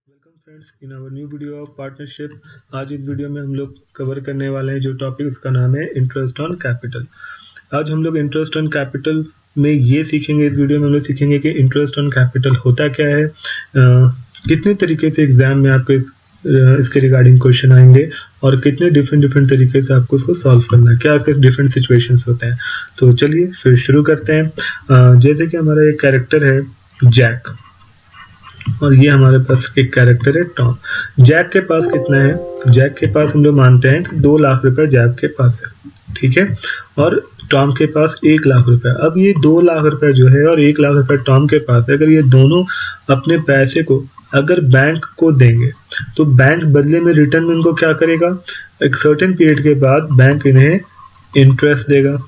Welcome friends in our new video of partnership. आज इस video में हम लोग कवर करने वाले हैं जो टॉपिक, उसका नाम है इंटरेस्ट ऑन कैपिटल। आज हम लोग इंटरेस्ट ऑन कैपिटल में ये सीखेंगे, इस वीडियो में हम लोग सीखेंगे कि इंटरेस्ट ऑन कैपिटल होता क्या है, कितने तरीके से एग्जाम में आपके इसके रिगार्डिंग क्वेश्चन आएंगे और कितने डिफरेंट तरीके से आपको उसको सॉल्व करना है, क्या इसके डिफरेंट सिचुएशंस होते हैं। तो चलिए फिर शुरू करते हैं। जैसे कि हमारा एक कैरेक्टर है जैक और ये हमारे पास एक कैरेक्टर है टॉम। जैक के पास कितना है? जैक के पास हम लोग मानते हैं कि 2 लाख रुपए जैक के पास है, ठीक है, और टॉम के पास 1 लाख रुपए। अब ये 2 लाख रुपए जो है और 1 लाख रुपए टॉम के पास है, अगर ये दोनों अपने पैसे को अगर बैंक को देंगे तो बैंक बदले में रिटर्न में इनको क्या करेगा? एक सर्टेन पीरियड के बाद बैंक इन्हें इंटरेस्ट देगा,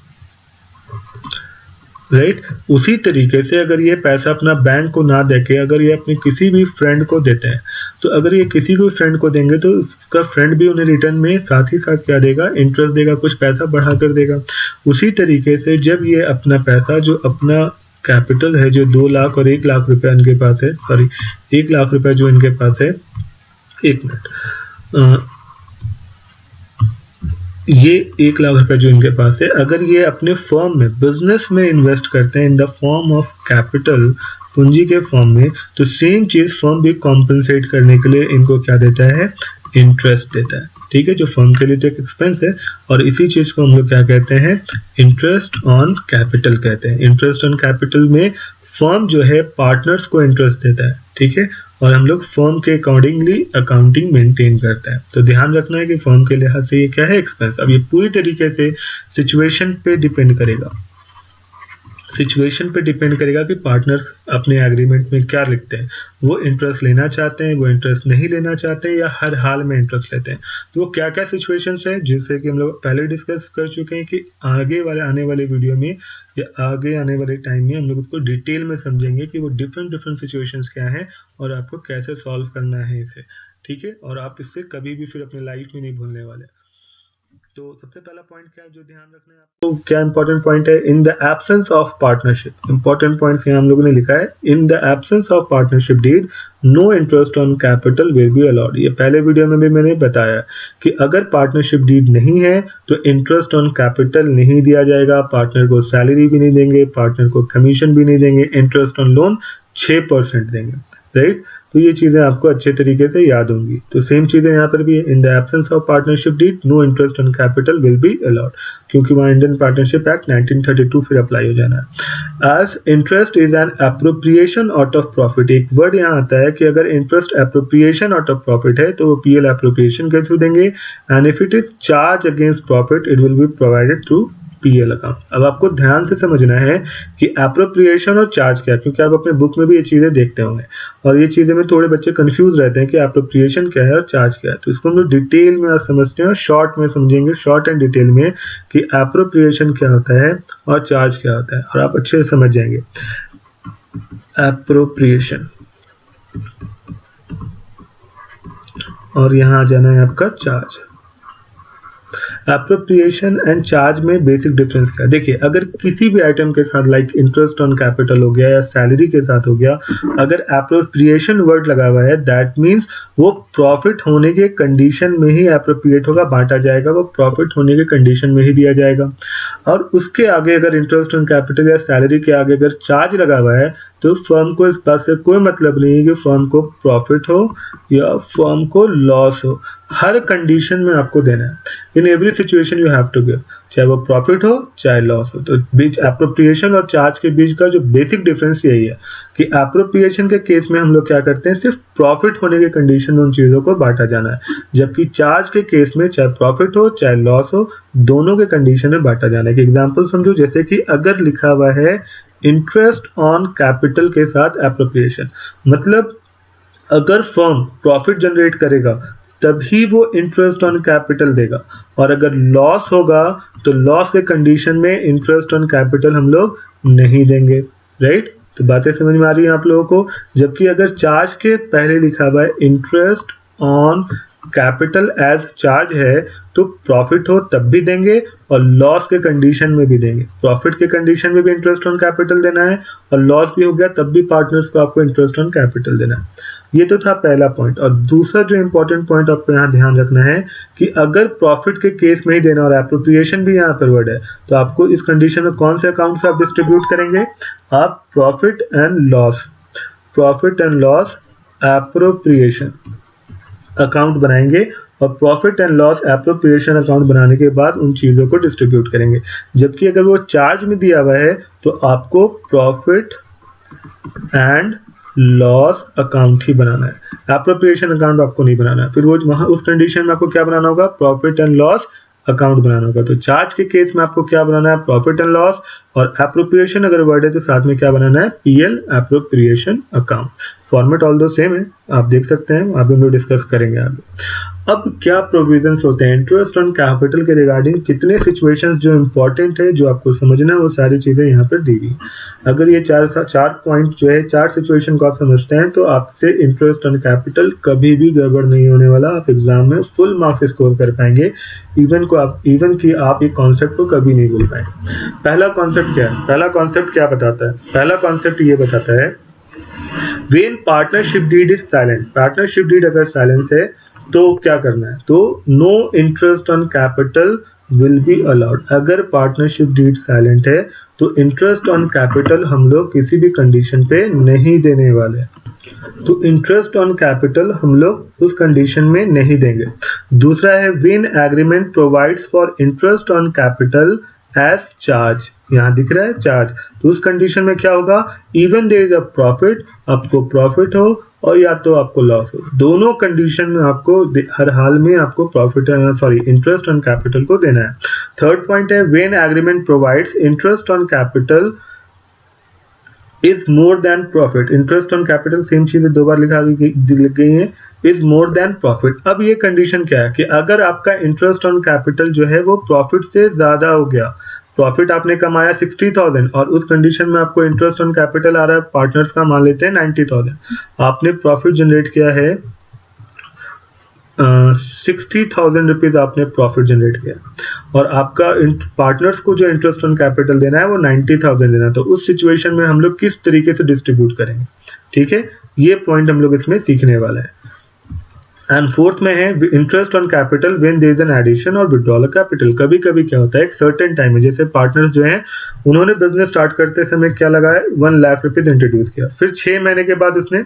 राइट। उसी तरीके से अगर ये पैसा अपना बैंक को ना देके अगर ये अपने किसी भी फ्रेंड को देते हैं, तो अगर ये किसी भी फ्रेंड को देंगे तो उसका फ्रेंड भी उन्हें रिटर्न में साथ ही साथ क्या देगा? इंटरेस्ट देगा, कुछ पैसा बढ़ा कर देगा। उसी तरीके से जब ये अपना पैसा, जो अपना कैपिटल है, जो 2 लाख और 1 लाख रुपए इनके पास है, सॉरी 1 लाख रुपए जो इनके पास है, 1 मिनट, ये 1 लाख रुपए जो इनके पास है, अगर ये अपने फर्म में, बिजनेस में इन्वेस्ट करते हैं in the form of capital, पूंजी के फॉर्म में, तो सेम चीज फर्म भी कॉम्पनसेट करने के लिए इनको क्या देता है? इंटरेस्ट देता है, ठीक है, जो फर्म के लिए तो एक एक्सपेंस है। और इसी चीज को हम लोग क्या कहते हैं? इंटरेस्ट ऑन कैपिटल कहते हैं। इंटरेस्ट ऑन कैपिटल में फर्म जो है पार्टनर्स को इंटरेस्ट देता है, ठीक है, और हम लोग फर्म के अकॉर्डिंगली अकाउंटिंग मेंटेन करते हैं। तो ध्यान रखना है कि फर्म के लिहाज से ये क्या है? एक्सपेंस। अब ये पूरी तरीके से सिचुएशन पे डिपेंड करेगा, सिचुएशन पे डिपेंड करेगा कि पार्टनर्स अपने एग्रीमेंट में क्या लिखते हैं। वो इंटरेस्ट लेना चाहते हैं, वो इंटरेस्ट नहीं लेना चाहते हैं, या हर हाल में इंटरेस्ट लेते हैं। तो वो क्या क्या सिचुएशंस है, जिससे कि हम लोग पहले डिस्कस कर चुके हैं, कि आने वाले वीडियो में या आगे आने वाले टाइम में हम लोग उसको डिटेल में समझेंगे कि वो डिफरेंट सिचुएशंस क्या है और आपको कैसे सॉल्व करना है इसे, ठीक है, और आप इससे कभी भी फिर अपने लाइफ में नहीं भूलने वाले। तो सबसे पहला पॉइंट क्या है जो ध्यान रखना है आपको? क्या इंपॉर्टेंट पॉइंट है? In the absence of partnership. Important points यहाँ हम लोगों ने लिखा है, in the absence of partnership deed no interest on capital will be allowed. ये पहले वीडियो में भी मैंने बताया कि अगर पार्टनरशिप डीड नहीं है तो इंटरेस्ट ऑन कैपिटल नहीं दिया जाएगा, पार्टनर को सैलरी भी नहीं देंगे, पार्टनर को कमीशन भी नहीं देंगे, इंटरेस्ट ऑन लोन 6% देंगे, राइट। तो ये चीजें आपको अच्छे तरीके से याद होंगी। तो सेम चीजें यहाँ पर भी है, in the absence of partnership deed no interest on capital will be allowed, क्योंकि वहाँ इंडियन पार्टनरशिप एक्ट 1932 फिर अप्लाई हो जाना है। As interest is an appropriation out of profit. एक वर्ड यहाँ आता है कि अगर interest appropriation out of profit है तो वो पीएल एप्रोप्रिएशन के थ्रू देंगे, and if it is charge against profit it will be provided through PL account. अब आपको ध्यान से समझना है कि एप्रोप्रिएशन और चार्ज क्या है, क्योंकि आप अपने बुक में भी ये चीजें देखते होंगे और ये चीजें में थोड़े बच्चे कंफ्यूज रहते हैं कि एप्रोप्रिएशन क्या है और चार्ज क्या है। तो इसको हम लोग डिटेल में आज समझते हैं और शॉर्ट में समझेंगे, शॉर्ट एंड डिटेल में, कि एप्रोप्रिएशन क्या होता है और चार्ज क्या होता है, और आप अच्छे से समझ जाएंगे। एप्रोप्रिएशन, और यहाँ आ जाना है आपका चार्ज। एप्रोप्रिएशन एंड चार्ज में बेसिक डिफरेंस क्या है? देखिए, अगर किसी भी आइटम के साथ लाइक इंटरेस्ट ऑन कैपिटल हो गया या सैलरी के साथ हो गया, अगर एप्रोप्रिएशन वर्ड लगा हुआ है, दैट मीन्स वो प्रॉफिट होने के कंडीशन में ही एप्रोप्रिएट होगा, बांटा जाएगा, वो प्रॉफिट होने के कंडीशन में ही दिया जाएगा। और उसके आगे अगर इंटरेस्ट ऑन कैपिटल या सैलरी के आगे अगर चार्ज लगा हुआ है तो फर्म को इस बात से कोई मतलब नहीं है कि फर्म को प्रॉफिट हो या फर्म को लॉस हो, हर कंडीशन में आपको देना है। In every situation you have to give, चाहे वो प्रॉफिट हो चाहे लॉस हो। तो बीच एप्रोप्रिएशन और चार्ज के बीच का जो बेसिक डिफरेंस यही है कि एप्रोप्रिएशन के केस में हम लोग क्या करते हैं, सिर्फ प्रॉफिट होने के कंडीशन में उन चीजों को बांटा जाना है, जबकि चार्ज के केस में चाहे प्रॉफिट हो चाहे लॉस हो, दोनों के कंडीशन में बांटा जाना है। कि एग्जाम्पल समझो, जैसे कि अगर लिखा हुआ है इंटरेस्ट ऑन कैपिटल के साथ एप्रोप्रिएशन, मतलब अगर फर्म प्रॉफिट जनरेट करेगा तभी वो इंटरेस्ट ऑन कैपिटल देगा, और अगर लॉस होगा तो लॉस के कंडीशन में इंटरेस्ट ऑन कैपिटल हम लोग नहीं देंगे, राइट। तो बातें समझ में आ रही है आप लोगों को? जबकि अगर चार्ज के पहले लिखा हुआ है interest on capital as charge है तो प्रॉफिट हो तब भी देंगे और लॉस के कंडीशन में भी देंगे। प्रॉफिट के कंडीशन में भी इंटरेस्ट ऑन कैपिटल देना है और लॉस भी हो गया तब भी पार्टनर्स को आपको इंटरेस्ट ऑन कैपिटल देना है। ये तो था पहला पॉइंट। और दूसरा जो इंपॉर्टेंट पॉइंट आपको यहाँ ध्यान रखना है कि अगर प्रॉफिट के केस में ही देना और एप्रोप्रिएशन भी यहाँ पर वर्ड है तो आपको इस कंडीशन में कौन से अकाउंट से आप डिस्ट्रीब्यूट करेंगे? आप profit and loss appropriation account बनाएंगे और profit and loss appropriation account बनाने के बाद उन चीजों को डिस्ट्रीब्यूट करेंगे। जबकि अगर वो चार्ज में दिया हुआ है तो आपको प्रॉफिट एंड लॉस अकाउंट ही बनाना है, एप्रोप्रिएशन अकाउंट आपको नहीं बनाना है। फिर वो वहां उस कंडीशन में आपको क्या बनाना होगा? प्रॉफिट एंड लॉस अकाउंट बनाना होगा। तो चार्ज के केस में आपको क्या बनाना है? प्रॉफिट एंड लॉस, और एप्रोप्रिएशन अगर वर्ड है तो साथ में क्या बनाना है? PL appropriation account. Format all दो सेम है, आप देख सकते हैं, आप हम लोग डिस्कस करेंगे आगे। अब क्या प्रोविजंस होते हैं इंटरेस्ट ऑन कैपिटल के रिगार्डिंग? कितने सिचुएशंस जो इंपॉर्टेंट है, जो आपको समझना है, वो सारी चीजें यहाँ पर दी गई। अगर ये चार पॉइंट जो है, चार सिचुएशन को आप समझते हैं तो आपसे इंटरेस्ट ऑन कैपिटल कभी भी गड़बड़ नहीं होने वाला। आप एग्जाम में फुल मार्क्स स्कोर कर पाएंगे। इवन कि आप एक कॉन्सेप्ट को कभी नहीं भूल पाएंगे। पहला कॉन्सेप्ट क्या है? पहला कॉन्सेप्ट क्या बताता है? पहला कॉन्सेप्ट ये बताता है when partnership deed is silent, partnership deed अगर साइलेंस है तो क्या करना है? तो no interest on capital will be allowed. अगर पार्टनरशिप डीड साइलेंट है तो इंटरेस्ट ऑन कैपिटल हम लोग किसी भी कंडीशन पे नहीं देने वाले। तो इंटरेस्ट ऑन कैपिटल हम लोग उस कंडीशन में नहीं देंगे। दूसरा है when agreement provides for interest on capital as charge, यहाँ दिख रहा है चार्ज, तो उस कंडीशन में क्या होगा? Even there is a profit, आपको प्रॉफिट हो और या तो आपको लॉस हो, दोनों कंडीशन में आपको हर हाल में आपको इंटरेस्ट ऑन कैपिटल को देना है। थर्ड पॉइंट है when agreement provides interest on capital is more than profit. Interest on capital same चीज दो बार लिख गई है, इज मोर देन प्रॉफिट। अब ये कंडीशन क्या है कि अगर आपका इंटरेस्ट ऑन कैपिटल जो है वो प्रॉफिट से ज्यादा हो गया, प्रॉफिट आपने कमाया 60,000 और उस कंडीशन में आपको इंटरेस्ट ऑन कैपिटल आ रहा है पार्टनर्स का, मान लेते हैं 90,000, आपने प्रॉफिट जनरेट किया है 60,000 रुपीज आपने प्रॉफिट जनरेट किया और आपका पार्टनर्स को जो इंटरेस्ट ऑन कैपिटल देना है वो 90,000 देना है। तो उस सिचुएशन में हम लोग किस तरीके से डिस्ट्रीब्यूट करेंगे? ठीक है, ये पॉइंट हम लोग इसमें सीखने वाले हैं। एंड फोर्थ में है interest on capital when there is an addition और विड्रॉल ऑफ कैपिटल। कभी कभी क्या होता है, एक सर्टेन टाइम में, जैसे पार्टनर्स जो हैं उन्होंने बिजनेस स्टार्ट करते समय क्या लगाया? 1 लाख रुपीज इंट्रोड्यूस किया, फिर 6 महीने के बाद उसने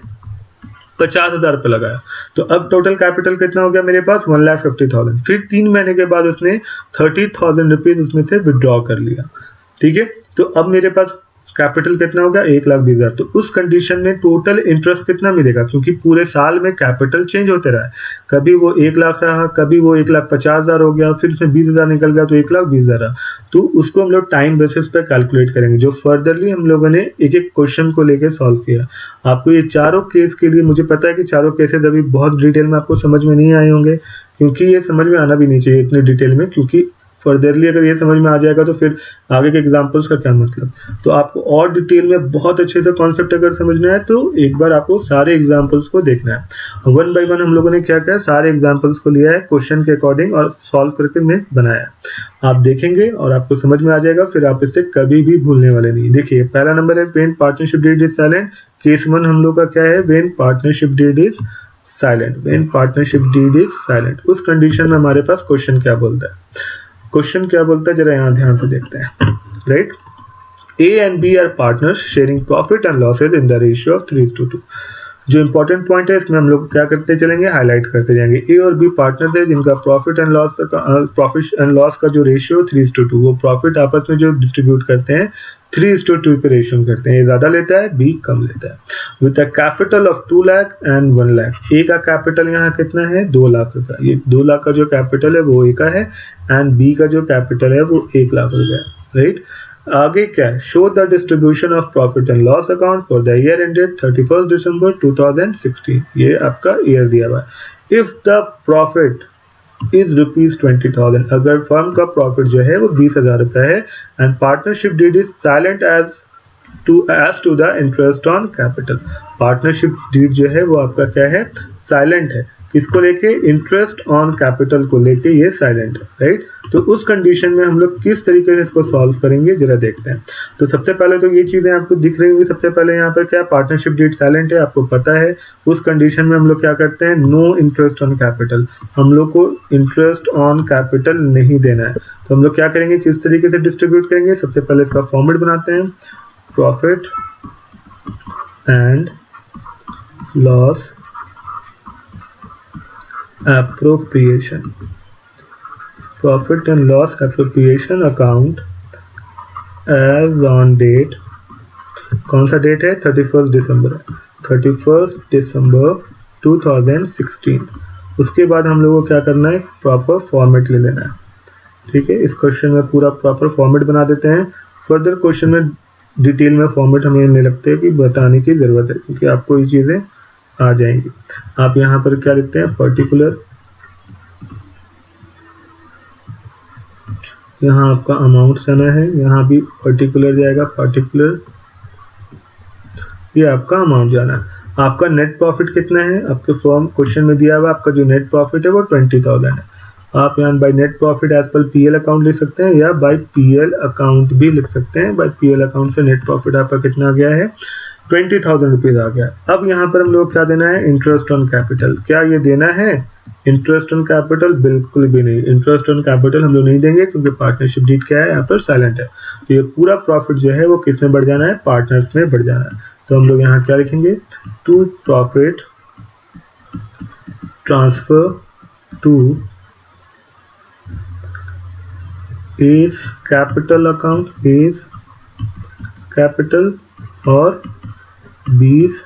50,000 रुपये लगाया, तो अब टोटल कैपिटल कितना हो गया मेरे पास? 1,50,000। फिर 3 महीने के बाद उसने 30,000 रुपीज उसमें से विड्रॉ कर लिया। ठीक है, तो अब मेरे पास कैपिटल कितना हो गया? 1,20,000। तो उस कंडीशन में टोटल इंटरेस्ट कितना मिलेगा? क्योंकि पूरे साल में कैपिटल चेंज होते रहा है, कभी वो 1 लाख रहा, कभी वो 1,50,000 हो गया, फिर उसमें 20,000 निकल गया तो 1,20,000 रहा। तो उसको हम लोग टाइम बेसिस पे कैलकुलेट करेंगे, जो फर्दरली हम लोगों ने एक एक क्वेश्चन को लेके सॉल्व किया। आपको ये चारों केस के लिए, मुझे पता है कि चारों केसेस अभी बहुत डिटेल में आपको समझ में नहीं आए होंगे, क्योंकि ये समझ में आना भी नहीं चाहिए इतने डिटेल में, क्योंकि फर्दरली अगर ये समझ में आ जाएगा तो फिर आगे के एग्जांपल्स का क्या मतलब। तो आपको और डिटेल में बहुत अच्छे से कॉन्सेप्ट अगर समझना है तो एक बार आपको सारे एग्जांपल्स को देखना है। वन बाय वन हम लोगों ने क्या किया, सारे एग्जांपल्स को लिया है क्वेश्चन के अकॉर्डिंग और सॉल्व करके में बनाया। आप देखेंगे और आपको समझ में आ जाएगा, फिर आप इससे कभी भी भूलने वाले नहीं। देखिए पहला नंबर है when partnership deed is silent. Case 1 हम लोग का क्या है? When partnership deed is silent. When partnership deed is silent, उस कंडीशन में हमारे पास क्वेश्चन क्या बोलता है? क्वेश्चन क्या बोलता है जरा यहाँ ध्यान से देखते हैं। Right, A and B are partners sharing profit and losses in the ratio of 3:2। जो इंपॉर्टेंट पॉइंट है इसमें हम लोग क्या करते चलेंगे, हाईलाइट करते जाएंगे। ए और बी पार्टनर्स है जिनका प्रॉफिट एंड लॉस का जो रेशियो 3:2, वो प्रॉफिट आपस में जो डिस्ट्रीब्यूट करते हैं 3:2 पे रेशियो करते हैं। ए ज्यादा लेता है, बी कम लेता है। With a capital of 2 lakh and 1 lakh. A का कैपिटल यहाँ कितना है? 2 लाख रुपया। ये 2 लाख का जो कैपिटल है वो ए का है एंड बी का जो कैपिटल है वो 1 लाख रुपया है। राइट, आगे क्या है? Show the distribution of profit and loss account for the year ended 31 दिसंबर 2016। ये आपका ईयर दिया हुआ है। इफ द प्रॉफिट इज ₹20,000, अगर फर्म का प्रॉफिट जो है वो 20,000 रुपया है and partnership deed is silent as to the interest on capital. Partnership deed जो है वो आपका क्या है? साइलेंट है। इसको लेके इंटरेस्ट ऑन कैपिटल को लेके ये साइलेंट है, राइट। तो उस कंडीशन में हम लोग किस तरीके से इसको सॉल्व करेंगे जरा देखते हैं। तो सबसे पहले तो ये चीजें आपको दिख रही होंगी। सबसे पहले यहाँ पर क्या पार्टनरशिप डीड साइलेंट है, आपको पता है। उस कंडीशन में हम लोग क्या करते हैं, नो इंटरेस्ट ऑन कैपिटल, हम लोग को इंटरेस्ट ऑन कैपिटल नहीं देना है। तो हम लोग क्या करेंगे, किस तरीके से डिस्ट्रीब्यूट करेंगे। सबसे पहले इसका फॉर्मेट बनाते हैं, profit and loss appropriation, profit and loss appropriation account as on date, कौन सा डेट है, 31 दिसंबर, 31 दिसंबर 2016। उसके बाद हम लोगों को क्या करना है, प्रॉपर फॉर्मेट ले लेना है, ठीक है। इस क्वेश्चन में पूरा प्रॉपर फॉर्मेट बना देते हैं। फर्दर क्वेश्चन में डिटेल में फॉर्मेट हमें नहीं लगते है कि बताने की जरूरत है, क्योंकि आपको ये चीजें आ जाएंगी। आप यहाँ पर क्या लिखते हैं, पर्टिकुलर, यहाँ आपका अमाउंट जाना है, यहाँ भी पर्टिकुलर जाएगा, पर्टिकुलर, ये आपका अमाउंट जाना है। आपका नेट प्रॉफिट कितना है, आपके फॉर्म क्वेश्चन में दिया हुआ आपका जो नेट प्रॉफिट है वो 20,000 है। आप यहाँ by net profit as per PL account लिख सकते हैं या बाय पीएल अकाउंट भी लिख सकते हैं। बाय पीएल अकाउंट से नेट प्रॉफिट आपका कितना आ गया है, 20,000 रुपीज आ गया। अब यहाँ पर हम लोग क्या देना है, इंटरेस्ट ऑन कैपिटल, क्या ये देना है इंटरेस्ट ऑन कैपिटल, बिल्कुल भी नहीं। इंटरेस्ट ऑन कैपिटल हम लोग नहीं देंगे, क्योंकि पार्टनरशिप डीड क्या है, यहाँ पर साइलेंट है। तो ये पूरा प्रॉफिट जो है वो किस में बढ़ जाना है, पार्टनर्स में बढ़ जाना है। तो हम लोग यहाँ क्या लिखेंगे, to profit transfer to his capital account, his capital, और बीस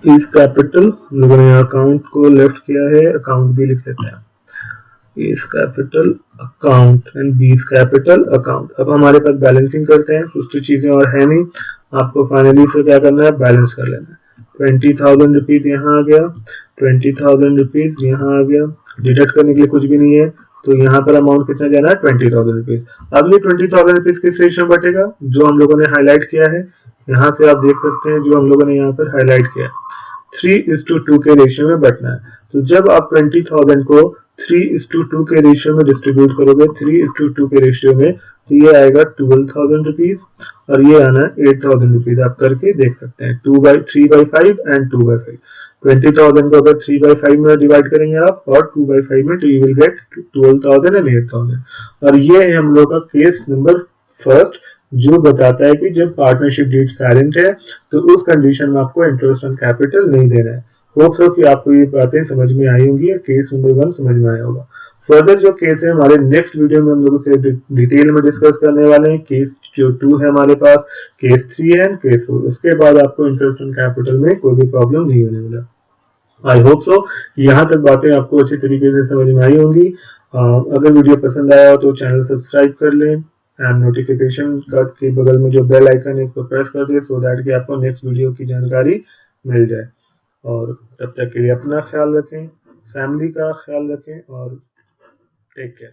इज कैपिटल। लोगों ने अकाउंट को लेफ्ट किया है, अकाउंट भी लिख देते हैं, इज कैपिटल अकाउंट एंड बीस कैपिटल अकाउंट। अब हमारे पास बैलेंसिंग करते हैं, कुछ तो चीजें और है नहीं, आपको फाइनली से क्या करना है, बैलेंस कर लेना है। 20,000 रुपीज यहाँ आ गया, 20,000 रुपीज यहाँ आ गया, डिडक्ट करने के लिए कुछ भी नहीं है। तो यहाँ पर अमाउंट कितना जाना है, 20,000 रुपीज। अब ये 20,000 रुपीज किस रेशियो में बटेगा, जो हम लोगों ने हाईलाइट किया है, यहाँ से आप देख सकते हैं जो हम लोगों ने यहाँ पर हाईलाइट किया है, 3:2 के रेशियो में बटना है। तो जब आप 20,000 को 3:2 के रेशियो में डिस्ट्रीब्यूट करोगे, 3:2 के रेशियो में, तो ये आएगा 12,000 रुपीज और ये आना 8,000 रुपीज। आप करके देख सकते हैं, 3/5 एंड 2/5। 20,000 को अगर 3/5 में डिवाइड करेंगे आप और 2/5 में, तो यू विल गेट 12,000 एंड 8,000। और ये है हम लोग का केस नंबर फर्स्ट, जो बताता है कि जब पार्टनरशिप डीड साइलेंट है तो उस कंडीशन में आपको इंटरेस्ट ऑन कैपिटल नहीं देना है। होप सो कि आपको ये बातें समझ में आई होंगी और केस नंबर 1 समझ में आया होगा। फर्दर जो केस है हमारे नेक्स्ट वीडियो में हम लोग उसे डिटेल में डिस्कस करने वाले हैं। केस जो 2 है हमारे पास, केस 3 है, केस 4। उसके बाद आपको इंटरेस्ट ऑन कैपिटल में कोई भी प्रॉब्लम नहीं होने वाला। आई होप सो यहाँ तक बातें आपको अच्छी तरीके से समझ में आई होंगी। अगर वीडियो पसंद आया हो तो चैनल सब्सक्राइब कर लें एंड नोटिफिकेशन के बगल में जो बेल आइकन है इसको प्रेस कर दें, सो दैट कि आपको नेक्स्ट वीडियो की जानकारी मिल जाए। और तब तक के लिए अपना ख्याल रखें, फैमिली का ख्याल रखें और टेक केयर।